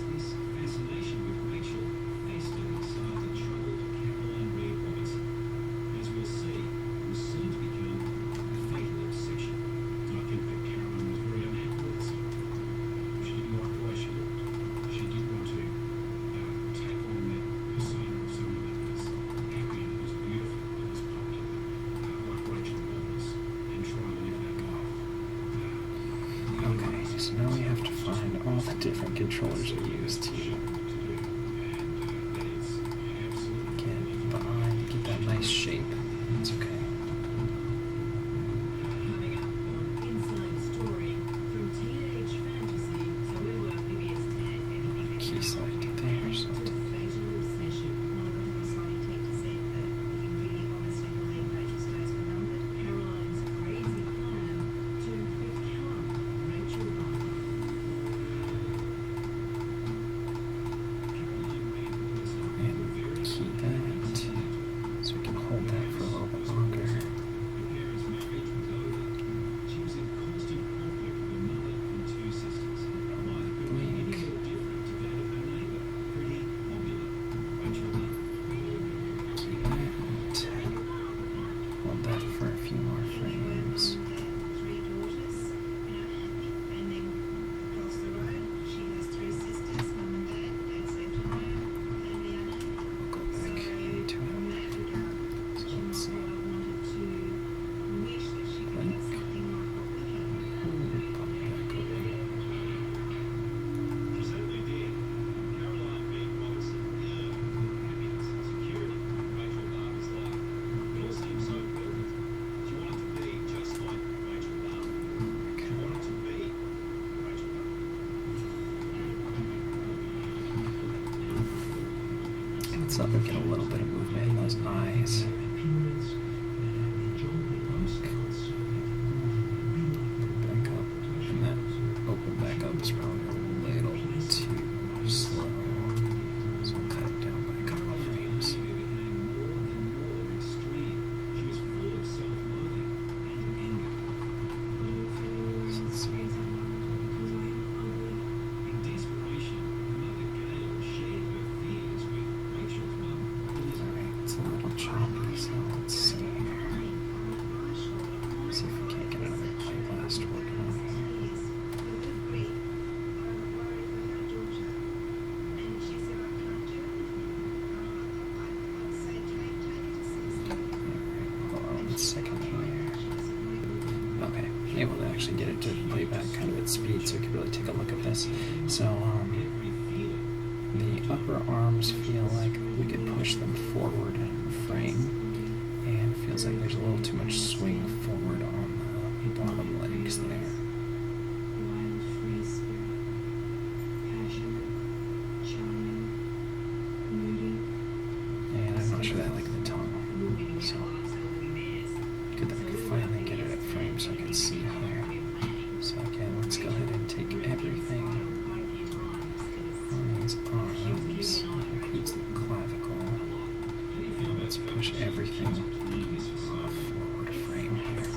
find all the different controllers are used to get the eye, get that nice shape. It's okay. Coming up on Inside Story, from teenage fantasy to PBS 10, Key selected there, so to fatal obsession. Caroline's crazy plan to become Rachel Barber. and key that, so we can hold that for a little bit longer. Keep that. Hold that for a few more frames. Three daughters, bending across the road. She has three sisters, mum and dad. Dad saved her home, and the other. We'll go So, back into from it. that regard, So she let's see. might well wanted to wish that she could have something like what we have. Ooh, pop it back open. She certainly did. Caroline being Robertson yearned for happiness and security in Rachel Barber's life. It all seemed so perfect. She wanted to be just like Rachel Barber. She wanted to be Rachel Barber. Let's get a little bit of movement in those eyes. Back up, and that open back up is probably a little too slow. So we'll cut it down by a couple of frames. She became more and more extreme. She was full of self-loathing and anger. So let's see. In desperation, her mother Gail shared her fears with Rachel's mum, Elizabeth. Alright, it's a little choppy, so let's see here. See if we can't get another eyeglass to work on here. Alright, hold on 1 second here. Okay, able to actually get it to play back kind of at speed so we can really take a look at this. So, the upper arms feel like we could push them forward in the frame, and it feels like there's a little too much swing forward on the bottom legs there. Wild, free spirit, passionate, charming, moody. And I'm not sure that I like the tongue, so good that we could finally get it at frame so I can see here. So again, let's go ahead and take everything on these arms, that includes the clavicle, and let's push everything forward frame here.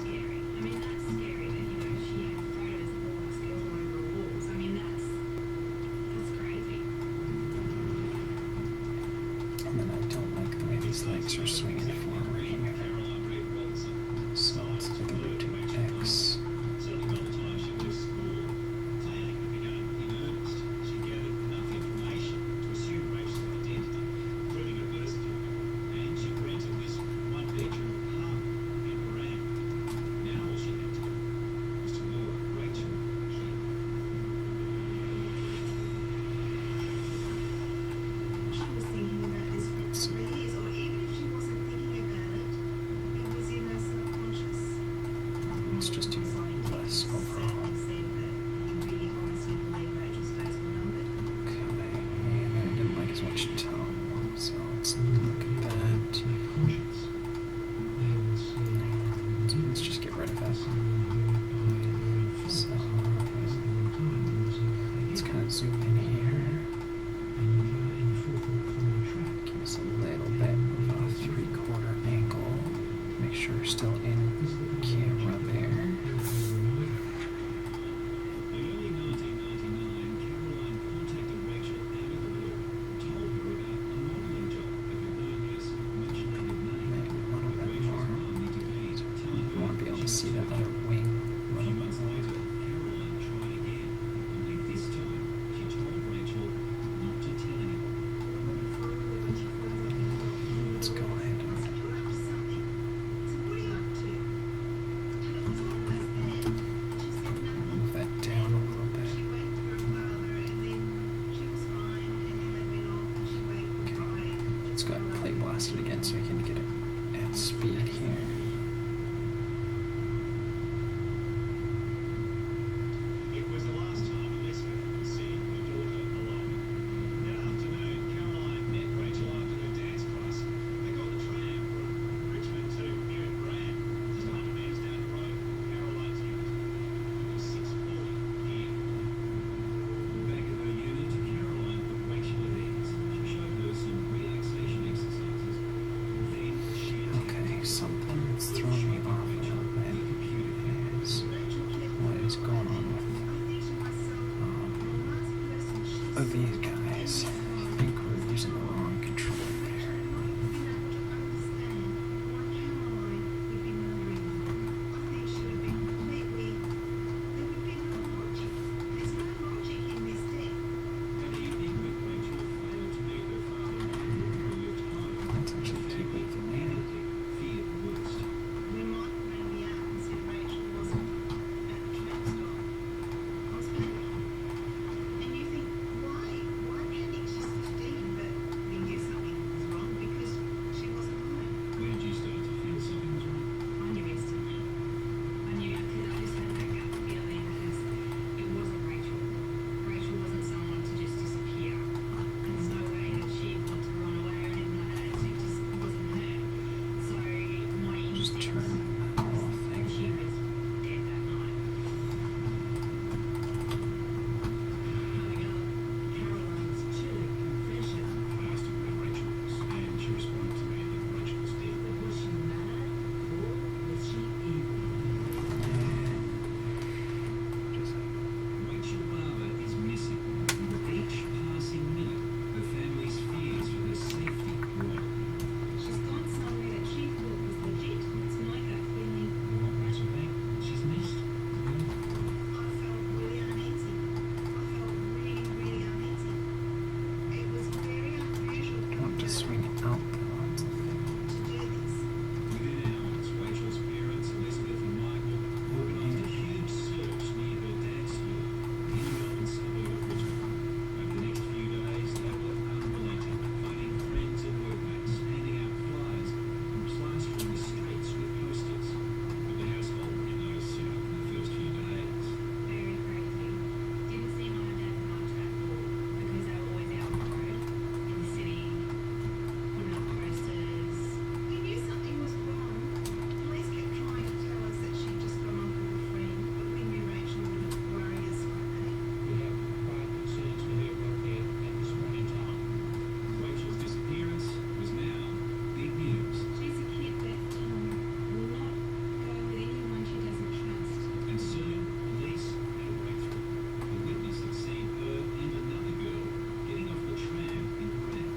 blast it again so we can get it at speed here. It was the last time Elizabeth would see her daughter alone. That afternoon, Caroline met Rachel after her dance class. They got the tram from Richmond to here in Brand, just 100 metres down the road from Caroline's unit. It was 6:40 p.m. Back at her unit, Caroline put Rachel at ease. She showed her some relaxation exercises. Then she Okay, something's throwing me off a little bit. Is what is going on with these guys? I think we're using the wrong controller there. That evening, when Rachel failed to meet her father who lived home, Let's actually keep it for me. feared the worst. And you think, why? Why panic? She's 15, but we knew something was wrong because she wasn't home. When did you start to feel something was wrong? I knew instantly. I knew because I just had that gut feeling because it wasn't Rachel. Rachel wasn't someone to just disappear. There's no way that she wanted to run away or anything like that. It just wasn't her. So my Just instinct turn that whole was thing she here. was dead that night. Coming up, Caroline's chilling confession. I asked her where Rachel was, and she responded to me that Rachel was dead. Was she mad or was she evil? Just Rachel Barber is missing. Each passing minute, her family's fears for her safety grow. She's gone somewhere that she thought was legit. It's my gut feeling. We want Rachel back. She's missed. I felt really uneasy. I felt really, really uneasy. It was very unusual I want to swing it out though. to do this. Within hours, Rachel's parents, Elizabeth and Michael, organised a huge search near her dad's school in the Melbourne suburb of Richmond. Over the next few days, they were unrelenting, phoning friends and workmates, handing out flyers and plastering the streets with posters. But the household really noticed in the first few days. Very crazy. Didn't seem like my dad much at all because they were always out on the road in the city, putting up posters. We knew something was wrong. Police kept trying to tell us that she'd just gone off with a friend, but we knew Rachel wouldn't worry us like that. We have grave concerns for her welfare at this point in time. Rachel's disappearance was now big news. She's a kid that will not go with anyone she doesn't trust. And soon, police had a breakthrough. A witness had seen her and another girl getting off the tram in Brand.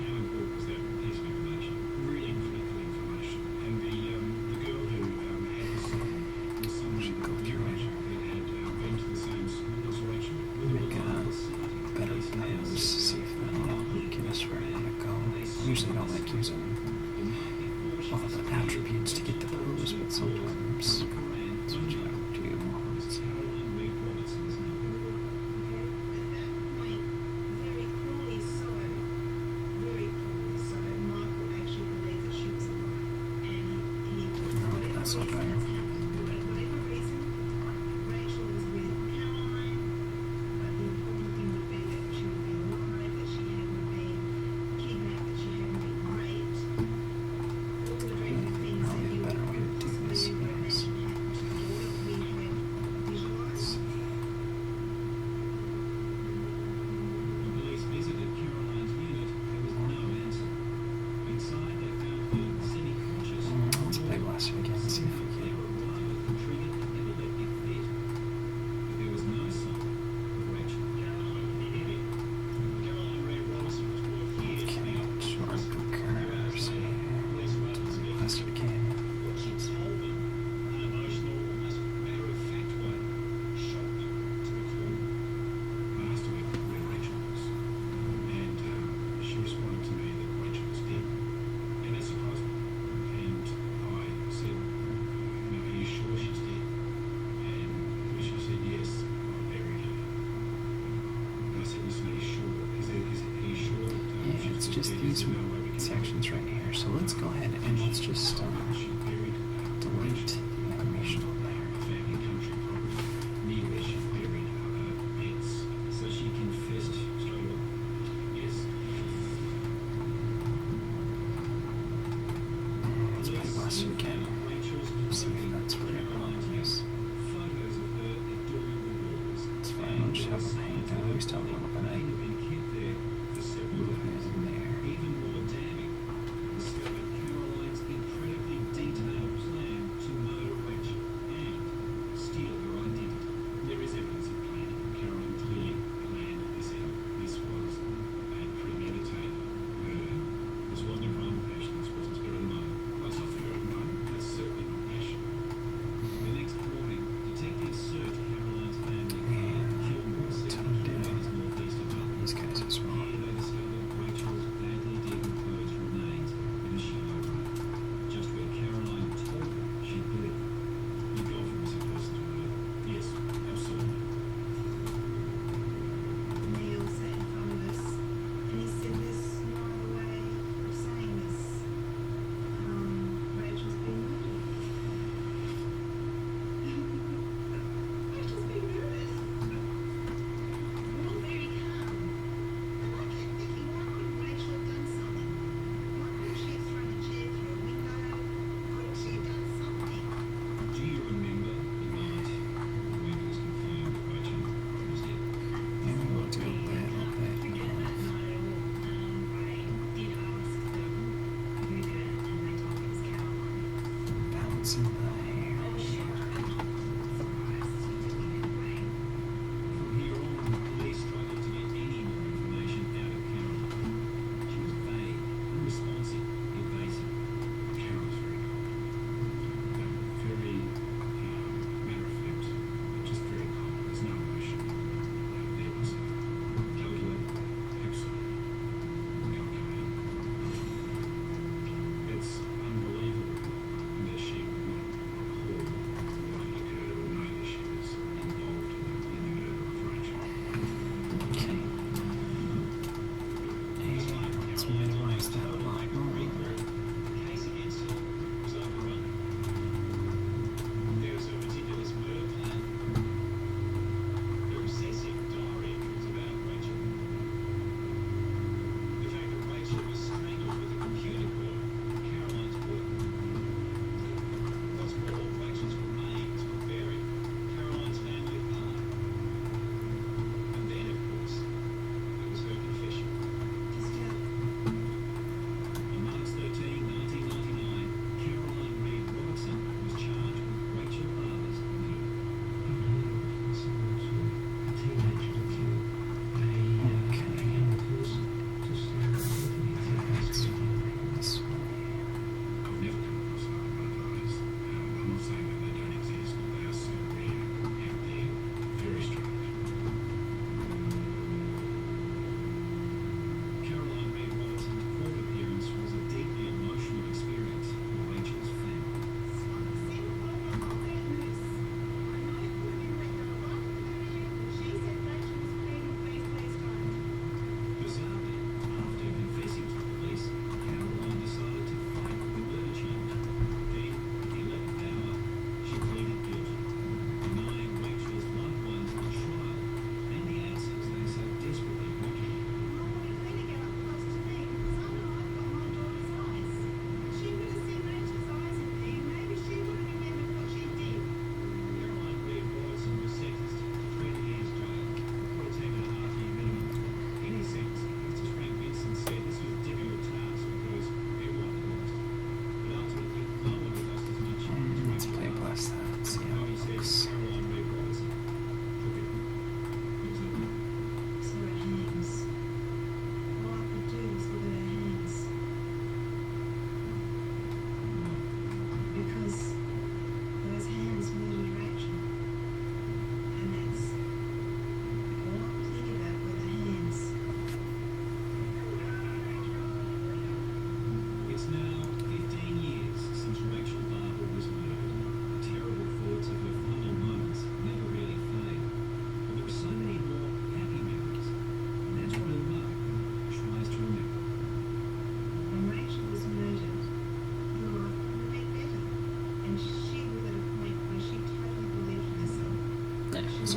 How important was that piece of information? Really critical information. And the girl who had the song was someone Should go new through it. Rachel that had been to the same school as Rachel. With a Make a reliable sighting. better Police plans to see if that'll get us where I want to go. Usually I don't like using all the attributes to get the pose, but sometimes that's what you gotta do. It's Caroline Reed Robertson's number. At that point, very cruelly so, Michael actually believed that she was alive. And he No, that's not better. For whatever reason, Rachel was with Caroline, but the important thing would be that she would be alive, that she hadn't been kidnapped, that she hadn't been raped. All the dreadful things that Probably you a better way to do possibly this ever is imagine happened to your daughter, we had visualised. When police visited Caroline's unit, there was no answer. Inside, they found her semi-conscious. Let's play blast it again and see if we Their can. arrival contributed and never let it fit. But there was no sign of Rachel. Caroline, can you hear me? Caroline Reed Robertson was brought here to the office. Short curves. Police were able to speak. Blast it again. What she told them, unemotional, almost matter-of-fact way, shocked them to the core. I asked her where Rachel was, and she responded to me that Rachel was dead. And that surprised me. And I said, are you sure she's dead? And she said, yes, I buried her. And I said, listen, are you sure? Are you sure that Yeah, she's it's dead? just Is these there no way we sections right here. So let's go ahead and let's just delete the animation on there. Family country property near where she buried her pets. So she confessed straight away. Yes. Let's play last again. See if that's where it is. Photos of her adoring the walls. It's fine. I'll just have them hang down. We still have a little bit May have been kept there for several movement days. in there. Even more damning, discovered Caroline's incredibly detailed plan to murder Rachel and steal her identity. There is evidence of planning. Caroline clearly planned this out. This was a premeditated murder. This wasn't a crime of passion. This wasn't spirit of the moment. Well, it's not spirit of the moment. That's certainly not passion. The next morning, detectives searched Caroline's family car, Kilmore, 7 kilometers northeast of Melbourne.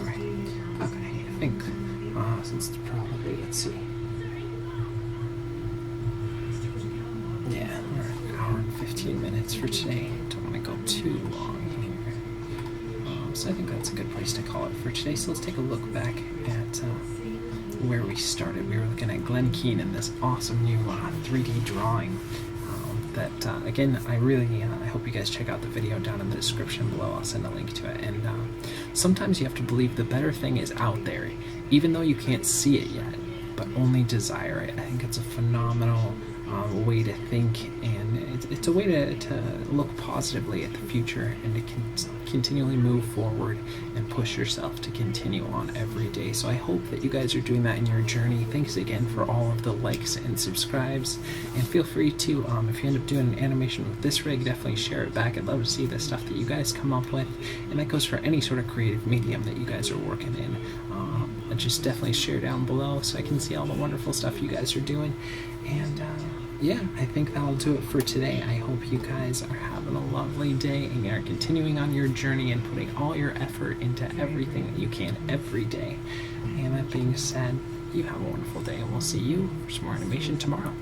right. Okay, I think since it's probably, let's see. Yeah, we're an hour and 15 minutes for today. Don't want to go too long here. So I think that's a good place to call it for today. So let's take a look back at where we started. We were looking at Glen Keane and this awesome new 3D drawing. That again, I hope you guys check out the video down in the description below. I'll send a link to it. And sometimes you have to believe the better thing is out there, even though you can't see it yet, but only desire it. I think it's a phenomenal way to think, and it's a way to look positively at the future and to continually move forward and push yourself to continue on every day. So I hope that you guys are doing that in your journey. Thanks again for all of the likes and subscribes, and feel free to, if you end up doing an animation with this rig, definitely share it back. I'd love to see the stuff that you guys come up with, and that goes for any sort of creative medium that you guys are working in. Just definitely share down below so I can see all the wonderful stuff you guys are doing. And yeah, I think that'll do it for today. I hope you guys are having a lovely day and are continuing on your journey and putting all your effort into everything that you can every day. And that being said, you have a wonderful day, and we'll see you for some more animation tomorrow.